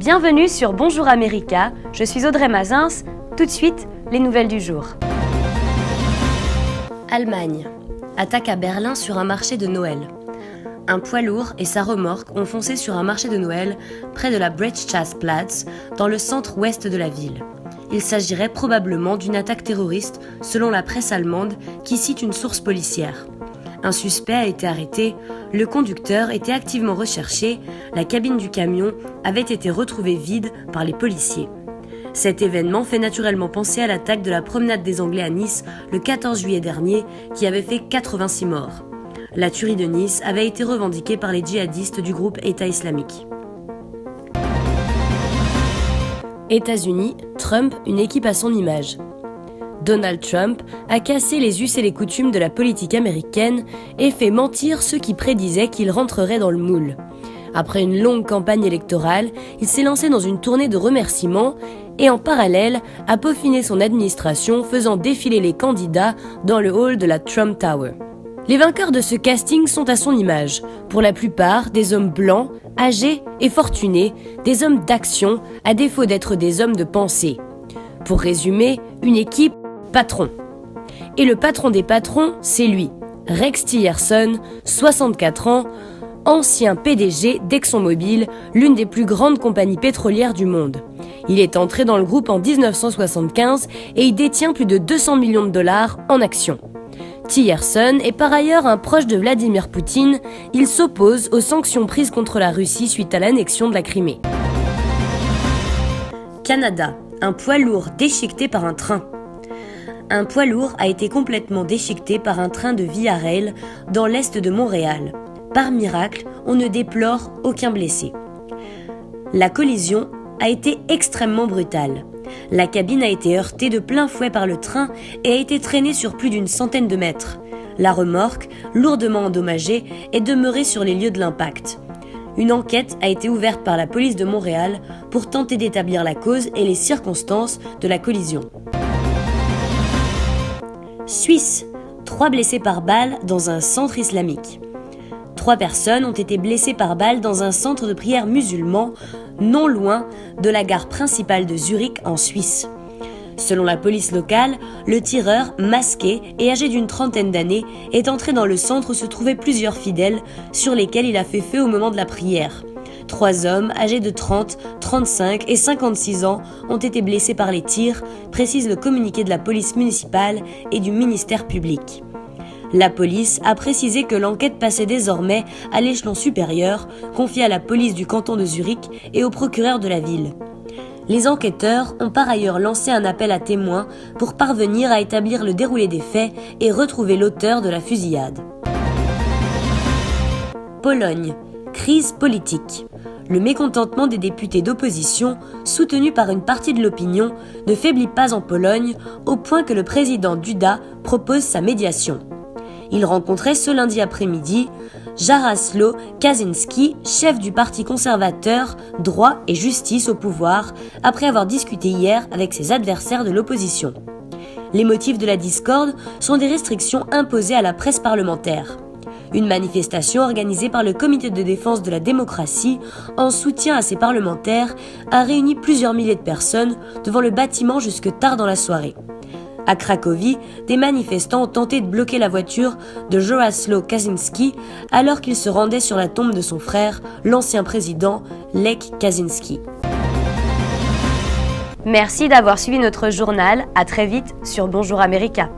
Bienvenue sur Bonjour America, je suis Audrey Mazins. Tout de suite, les nouvelles du jour. Allemagne. Attaque à Berlin sur un marché de Noël. Un poids lourd et sa remorque ont foncé sur un marché de Noël près de la Breitscheidplatz, dans le centre-ouest de la ville. Il s'agirait probablement d'une attaque terroriste, selon la presse allemande, qui cite une source policière. Un suspect a été arrêté, le conducteur était activement recherché, la cabine du camion avait été retrouvée vide par les policiers. Cet événement fait naturellement penser à l'attaque de la promenade des Anglais à Nice le 14 juillet dernier, qui avait fait 86 morts. La tuerie de Nice avait été revendiquée par les djihadistes du groupe État islamique. États-Unis, Trump, une équipe à son image. Donald Trump a cassé les us et les coutumes de la politique américaine et fait mentir ceux qui prédisaient qu'il rentrerait dans le moule. Après une longue campagne électorale, il s'est lancé dans une tournée de remerciements et en parallèle a peaufiné son administration, faisant défiler les candidats dans le hall de la Trump Tower. Les vainqueurs de ce casting sont à son image, pour la plupart des hommes blancs, âgés et fortunés, des hommes d'action à défaut d'être des hommes de pensée. Pour résumer, une équipe patron. Et le patron des patrons, c'est lui, Rex Tillerson, 64 ans, ancien PDG d'ExxonMobil, l'une des plus grandes compagnies pétrolières du monde. Il est entré dans le groupe en 1975 et il détient plus de 200 millions de dollars en actions. Tillerson est par ailleurs un proche de Vladimir Poutine. Il s'oppose aux sanctions prises contre la Russie suite à l'annexion de la Crimée. Canada, un poids lourd déchiqueté par un train. Un poids lourd a été complètement déchiqueté par un train de Via Rail dans l'est de Montréal. Par miracle, on ne déplore aucun blessé. La collision a été extrêmement brutale. La cabine a été heurtée de plein fouet par le train et a été traînée sur plus d'une centaine de mètres. La remorque, lourdement endommagée, est demeurée sur les lieux de l'impact. Une enquête a été ouverte par la police de Montréal pour tenter d'établir la cause et les circonstances de la collision. Suisse, 3 blessés par balle dans un centre islamique. 3 personnes ont été blessées par balle dans un centre de prière musulman, non loin de la gare principale de Zurich en Suisse. Selon la police locale, le tireur, masqué et âgé d'une trentaine d'années, est entré dans le centre où se trouvaient plusieurs fidèles sur lesquels il a fait feu au moment de la prière. 3 hommes âgés de 30, 35 et 56 ans ont été blessés par les tirs, précise le communiqué de la police municipale et du ministère public. La police a précisé que l'enquête passait désormais à l'échelon supérieur, confié à la police du canton de Zurich et au procureur de la ville. Les enquêteurs ont par ailleurs lancé un appel à témoins pour parvenir à établir le déroulé des faits et retrouver l'auteur de la fusillade. Pologne. Crise politique. Le mécontentement des députés d'opposition, soutenu par une partie de l'opinion, ne faiblit pas en Pologne, au point que le président Duda propose sa médiation. Il rencontrait ce lundi après-midi Jarosław Kaczyński, chef du parti conservateur Droit et Justice au pouvoir, après avoir discuté hier avec ses adversaires de l'opposition. Les motifs de la discorde sont des restrictions imposées à la presse parlementaire. Une manifestation organisée par le Comité de défense de la démocratie en soutien à ces parlementaires a réuni plusieurs milliers de personnes devant le bâtiment jusque tard dans la soirée. À Cracovie, des manifestants ont tenté de bloquer la voiture de Jarosław Kaczyński alors qu'il se rendait sur la tombe de son frère, l'ancien président Lech Kaczyński. Merci d'avoir suivi notre journal. À très vite sur Bonjour America.